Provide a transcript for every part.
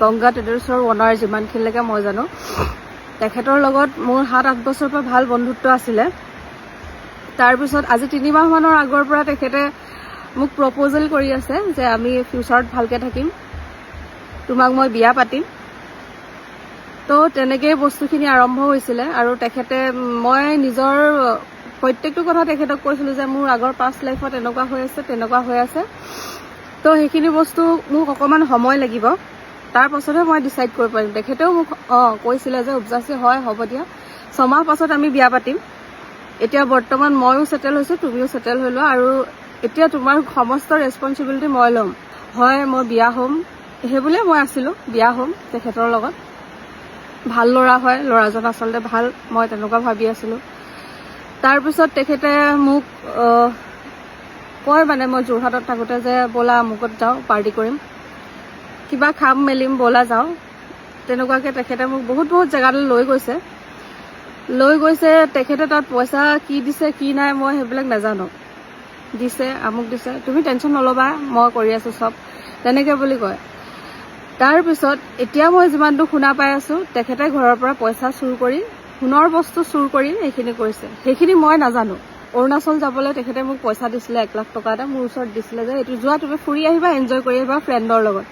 গংগা ট্ৰেডাৰ্ছৰ অনাৰ যিমানখিনিলৈকে মই জানো তেখেতৰ লগত মোৰ 7-8 বছৰৰ পৰা ভাল বন্ধুত্ব আছিলে। তাৰপিছত আজি 3 মাহমানৰ আগৰ পৰা তেখেতে মোক প্ৰপ'জেল কৰি আছে যে আমি ফিউচাৰত ভালকৈ থাকিম, তোমাক মই বিয়া পাতিম। তো তেনেকেই বস্তুখিনি আৰম্ভ হৈছিলে। আৰু তেখেতে মই নিজৰ প্ৰত্যেকটো কথা তেখেতক কৈছিলোঁ যে মোৰ আগৰ পাষ্ট লাইফত এনেকুৱা হৈ আছে তেনেকুৱা হৈ আছে, তো সেইখিনি বস্তু মোক অকণমান সময় লাগিব, তাৰ পাছতহে মই ডিচাইড কৰিব পাৰিম। তেখেতেও মোক কৈছিলে যে উপজাচি হয়, হ'ব দিয়া 6 মাহ পাছত আমি বিয়া পাতিম। এতিয়া বৰ্তমান ময়ো ছেটেল হৈছোঁ, তুমিও ছেটেল হৈ লোৱা, আৰু এতিয়া তোমাৰ সমস্ত ৰেছপনচিবিলিটি মই ল'ম। হয় মই বিয়া হ'ম, সেইবুলিয়ে মই আছিলোঁ, বিয়া হ'ম তেখেতৰ লগত। ভাল ল'ৰা হয়, ল'ৰাজন আচলতে ভাল, মই তেনেকুৱা ভাবি আছিলোঁ। তাৰপিছত তেখেতে মোক কয় মানে মই যোৰহাটত থাকোঁতে যে ব'লা আমুকত যাওঁ, পাৰ্টি কৰিম, কিবা খাম মেলিম, ব'লা যাওঁ। তেনেকুৱাকৈ তেখেতে মোক বহুত জেগালৈ লৈ গৈছে। তেখেতে তাত পইচা কি দিছে কি নাই মই সেইবিলাক নাজানো। দিছে আমুক দিছে, তুমি টেনশ্যন নল'বা মই কৰি আছোঁ চব, তেনেকৈ বুলি কয়। তাৰপিছত এতিয়া মই যিমানটো শুনা পাই আছোঁ তেখেতে ঘৰৰ পৰা পইচা চুৰ কৰি, সোণৰ বস্তু চুৰ কৰি এইখিনি কৰিছে। সেইখিনি মই নাজানো। অৰুণাচল যাবলৈ তেখেতে মোক পইচা দিছিলে 1 লাখ টকা এটা মোৰ ওচৰত দিছিলে যে এইটো যোৱা, তুমি ফুৰি আহিবা, এনজয় কৰি আহিবা ফ্ৰেণ্ডৰ লগত।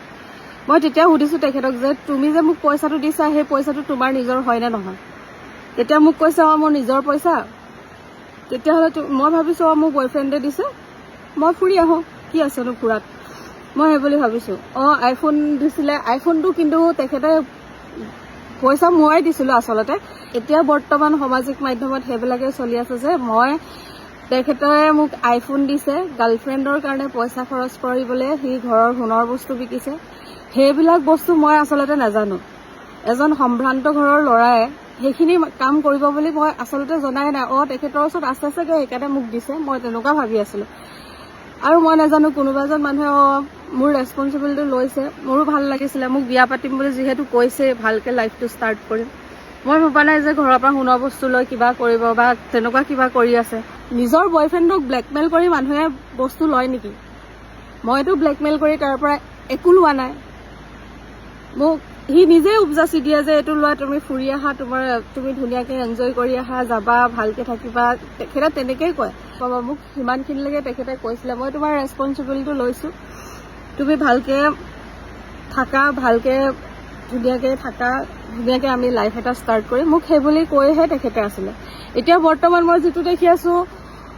মই তেতিয়া সুধিছোঁ তেখেতক যে তুমি যে মোক পইচাটো দিছা সেই পইচাটো তোমাৰ নিজৰ হয়নে নহয়? তেতিয়া মোক কৈছে মোৰ নিজৰ পইচা। তেতিয়াহ'লে মই ভাবিছোঁ মোৰ বয়ফ্ৰেণ্ডে দিছে, মই ফুৰি আহোঁ, কি আছেনো ফুৰাত, মই সেই বুলি ভাবিছোঁ। আইফোন দিছিলে, আইফোনটো কিন্তু তেখেতে পইচা ময়ে দিছিলোঁ আচলতে। এতিয়া বৰ্তমান সামাজিক মাধ্যমত সেইবিলাকে চলি আছে যে তেখেতে মোক আইফোন দিছে, গাৰ্লফ্ৰেণ্ডৰ কাৰণে পইচা খৰচ কৰিবলৈ সি ঘৰৰ সোণৰ বস্তু বিকিছে। সেইবিলাক বস্তু মই আচলতে নাজানো। এজন সম্ভ্ৰান্ত ঘৰৰ ল'ৰাই সেইখিনি কাম কৰিব বুলি মই আচলতে জনাই নাই। তেখেতৰ ওচৰত আছে চাগে সেইকাৰণে মোক দিছে, মই তেনেকুৱা ভাবি আছিলোঁ। আৰু মই নাজানো কোনোবা এজন মানুহে মোৰ ৰেছপনচিবিলিটি লৈছে, মোৰো ভাল লাগিছিলে। মোক বিয়া পাতিম বুলি যিহেতু কৈছে, ভালকৈ লাইফটো ষ্টাৰ্ট কৰিম। মই ভবা নাই যে ঘৰৰ পৰা সোণৰ বস্তু লৈ কিবা কৰিব বা তেনেকুৱা কিবা কৰি আছে। নিজৰ বয়ফ্ৰেণ্ডক ব্লেকমেইল কৰি মানুহে বস্তু লয় নেকি? মইতো ব্লেকমেইল কৰি তাৰ পৰা একো লোৱা নাই। মোক সি নিজে উপজাচি দিয়ে যে এইটো লোৱা, তুমি ফুৰি আহা, তুমি ধুনীয়াকৈ এনজয় কৰি আহা, যাবা, ভালকৈ থাকিবা। তেখেতে তেনেকেই কয়। মোক সিমানখিনিলৈকে তেখেতে কৈছিলে মই তোমাৰ ৰেছপনচিবিলিটি লৈছোঁ, তুমি ভালকৈ থাকা, ধুনীয়াকৈ আমি লাইফ এটা ষ্টাৰ্ট কৰিম। মোক সেইবুলি কৈহে তেখেতে আছিলে। এতিয়া বৰ্তমান মই যিটো দেখি আছোঁ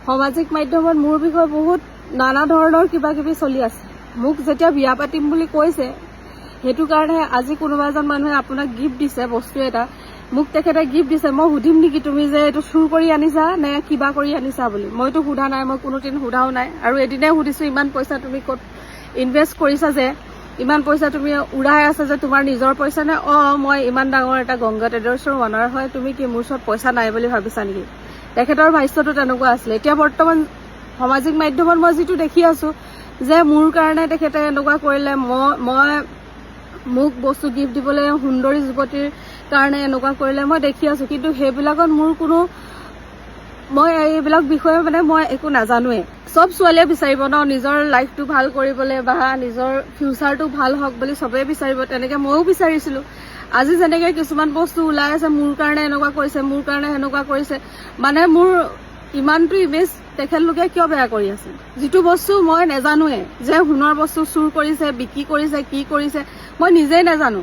সামাজিক মাধ্যমত মোৰ বিষয়ে বহুত নানা ধৰণৰ কিবা কিবি চলি আছে। মোক যেতিয়া বিয়া পাতিম বুলি কৈছে সেইটো কাৰণে আজি কোনোবা এজন মানুহে আপোনাক গিফ্ট দিছে বস্তু এটা, মোক তেখেতে গিফ্ট দিছে, মই সুধিম নেকি তুমি যে এইটো চুৰ কৰি আনিছা নে কিবা কৰি আনিছা বুলি? মইতো সোধা নাই, মই কোনোদিন সোধাও নাই। আৰু এদিনে সুধিছোঁ ইমান পইচা তুমি ক'ত ইনভেষ্ট কৰিছা, যে ইমান পইচা তুমি উৰাই আছা যে তোমাৰ নিজৰ পইচা নে? মই ইমান ডাঙৰ এটা গংগা ট্ৰেডাৰ্ছৰ অনাৰ হয়, তুমি কি মোৰ ওচৰত পইচা নাই বুলি ভাবিছা নেকি? তেখেতৰ ভাষ্যটো তেনেকুৱা আছিলে। এতিয়া বৰ্তমান সামাজিক মাধ্যমত মই যিটো দেখি আছোঁ যে মোৰ কাৰণে তেখেতে এনেকুৱা কৰিলে, মোক বস্তু গিফ্ট দিবলৈ সুন্দৰী যুৱতীৰ কাৰণে এনেকুৱা কৰিলে মই দেখি আছোঁ। কিন্তু সেইবিলাকত মই এইবিলাক বিষয়ে মই একো নাজানোৱে। চব ছোৱালীয়ে বিচাৰিব নিজৰ লাইফটো ভাল কৰিবলৈ বা নিজৰ ফিউচাৰটো ভাল হওক বুলি চবেই বিচাৰিব। তেনেকৈ ময়ো বিচাৰিছিলোঁ। আজি যেনেকৈ কিছুমান বস্তু ওলাই আছে মোৰ কাৰণে এনেকুৱা কৰিছে, মোৰ কাৰণে সেনেকুৱা কৰিছে, মোৰ ইমানটো ইমেজ তেখেতলোকে কিয় বেয়া কৰি আছে? যিটো বস্তু মই নাজানোৱে, যে সোণৰ বস্তু চুৰ কৰিছে, বিক্ৰী কৰিছে, কি কৰিছে মই নিজেই নাজানো।